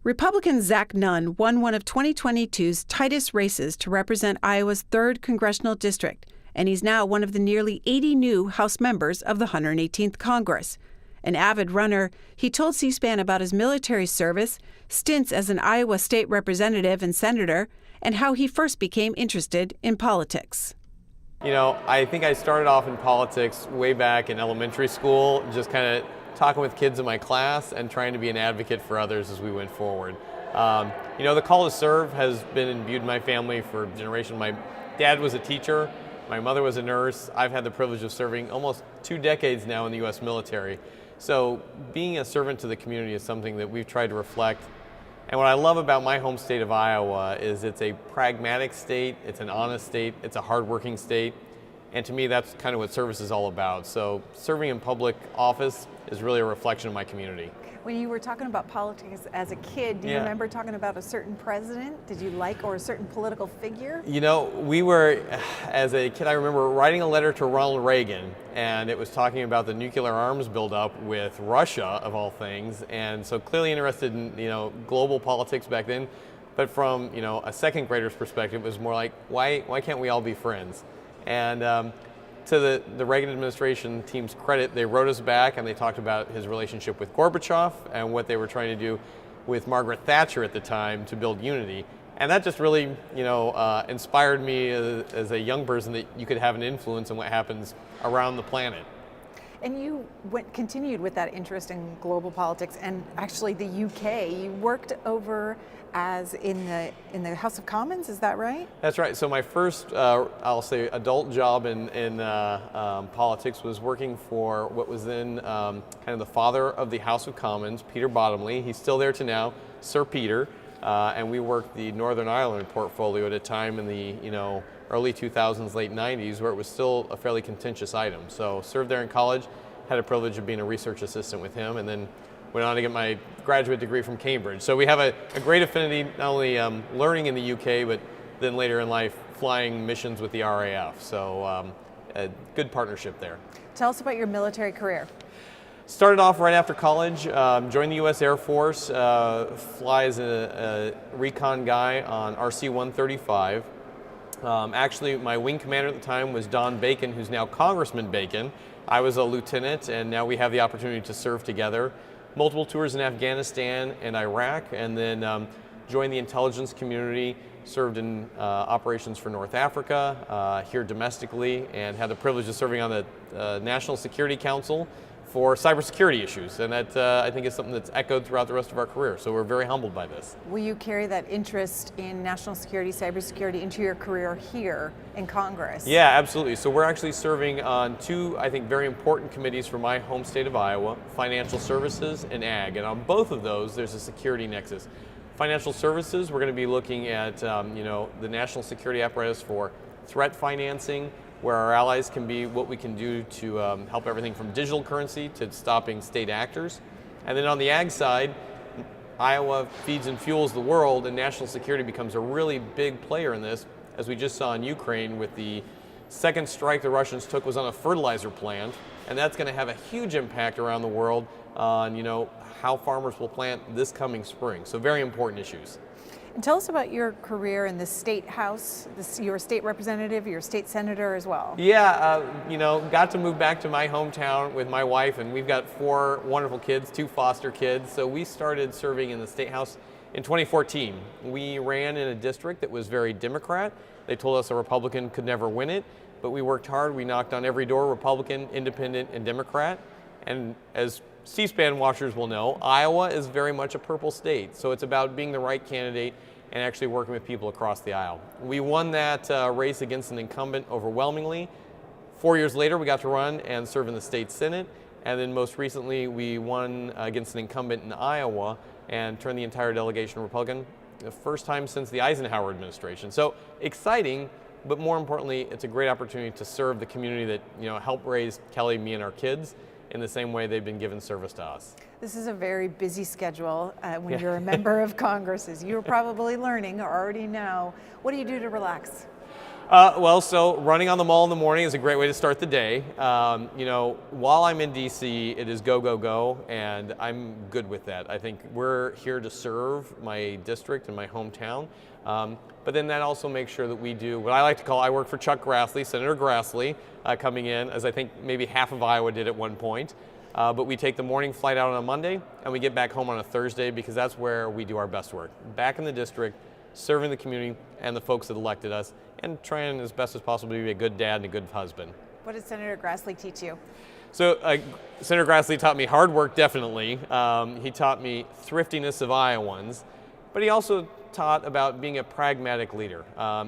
Republican Zach Nunn won one of 2022's tightest races to represent Iowa's 3rd congressional district, and he's now one of the nearly 80 new House members of the 118th Congress. An avid runner, he told C-SPAN about his military service, stints as an Iowa state representative and senator, and how he first became interested in politics. You know, I think I started off in politics way back in elementary school, just kind of talking with kids in my class and trying to be an advocate for others as we went forward. You know, the call to serve has been imbued in my family for generations. My dad was a teacher, my mother was a nurse. I've had the privilege of serving almost 2 decades now in the U.S. military. So being a servant to the community is something that we've tried to reflect. And what I love about my home state of Iowa is it's a pragmatic state, it's an honest state, it's a hardworking state. And to me, that's kind of what service is all about. So serving in public office is really a reflection of my community. When you were talking about politics as a kid, do you remember talking about a certain president? Did you like, or a certain political figure? You know, as a kid, I remember writing a letter to Ronald Reagan, and it was talking about the nuclear arms buildup with Russia, of all things. And so clearly interested in, global politics back then. But from, a second grader's perspective, it was more like, why can't we all be friends? And to the Reagan administration team's credit, they wrote us back and they talked about his relationship with Gorbachev and what they were trying to do with Margaret Thatcher at the time to build unity. And that just really, inspired me as a young person that you could have an influence on what happens around the planet. And you continued with that interest in global politics, and actually the UK. You worked over as in the House of Commons, is that right? That's right. So my first, I'll say, adult job in politics was working for what was then kind of the father of the House of Commons, Peter Bottomley. He's still there to now, Sir Peter, and we worked the Northern Ireland portfolio at a time in the early 2000s, late 90s, where it was still a fairly contentious item. So served there in college, had a privilege of being a research assistant with him, and then went on to get my graduate degree from Cambridge. So we have a great affinity, not only learning in the UK, but then later in life flying missions with the RAF. So a good partnership there. Tell us about your military career. Started off right after college, joined the U.S. Air Force, fly as a recon guy on RC-135. Actually, my wing commander at the time was Don Bacon, who's now Congressman Bacon. I was a lieutenant, and now we have the opportunity to serve together. Multiple tours in Afghanistan and Iraq, and then joined the intelligence community, served in operations for North Africa, here domestically, and had the privilege of serving on the National Security Council for cybersecurity issues, and that I think is something that's echoed throughout the rest of our career, so we're very humbled by this. Will you carry that interest in national security, cybersecurity into your career here in Congress? Yeah, absolutely. So we're actually serving on 2, I think, very important committees for my home state of Iowa, financial services and ag, and on both of those there's a security nexus. Financial services, we're going to be looking at the national security apparatus for threat financing, where our allies can be, what we can do to help everything from digital currency to stopping state actors. And then on the ag side, Iowa feeds and fuels the world, and national security becomes a really big player in this, as we just saw in Ukraine with the second strike the Russians took was on a fertilizer plant, and that's going to have a huge impact around the world on how farmers will plant this coming spring. So very important issues. And tell us about your career in the state house. You're a state representative, you're a state senator as well. Yeah, got to move back to my hometown with my wife, and we've got 4 wonderful kids, 2 foster kids. So we started serving in the state house in 2014. We ran in a district that was very Democrat. They told us a Republican could never win it, but we worked hard. We knocked on every door, Republican, Independent, and Democrat. And as C-SPAN watchers will know, Iowa is very much a purple state, so it's about being the right candidate and actually working with people across the aisle. We won that race against an incumbent overwhelmingly. 4 years later, we got to run and serve in the state Senate, and then most recently, we won against an incumbent in Iowa and turned the entire delegation Republican, the first time since the Eisenhower administration. So exciting, but more importantly, it's a great opportunity to serve the community that helped raise Kelly, me, and our kids in the same way they've been given service to us. This is a very busy schedule when you're a member of Congress, as you're probably learning or already know. What do you do to relax? So running on the mall in the morning is a great way to start the day. While I'm in DC, it is go, go, go, and I'm good with that. I think we're here to serve my district and my hometown. But then that also makes sure that we do what I like to call, I work for Chuck Grassley, Senator Grassley, coming in, as I think maybe half of Iowa did at one point. But we take the morning flight out on a Monday, and we get back home on a Thursday, because that's where we do our best work. Back in the district, serving the community and the folks that elected us, and trying as best as possible to be a good dad and a good husband. What did Senator Grassley teach you? So Senator Grassley taught me hard work, definitely. He taught me thriftiness of Iowans, but he also taught about being a pragmatic leader.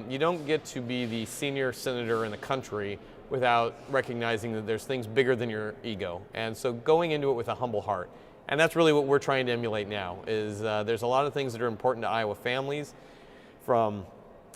You don't get to be the senior senator in the country without recognizing that there's things bigger than your ego. And so going into it with a humble heart. And that's really what we're trying to emulate now, is there's a lot of things that are important to Iowa families, from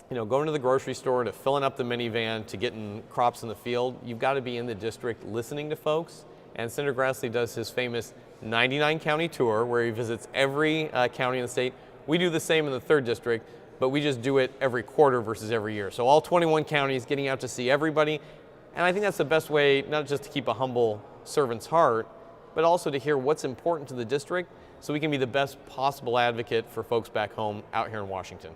going to the grocery store to filling up the minivan to getting crops in the field. You've got to be in the district listening to folks. And Senator Grassley does his famous 99 county tour, where he visits every county in the state. We do the same in the 3rd district, but we just do it every quarter versus every year. So all 21 counties, getting out to see everybody. And I think that's the best way, not just to keep a humble servant's heart, but also to hear what's important to the district, so we can be the best possible advocate for folks back home out here in Washington.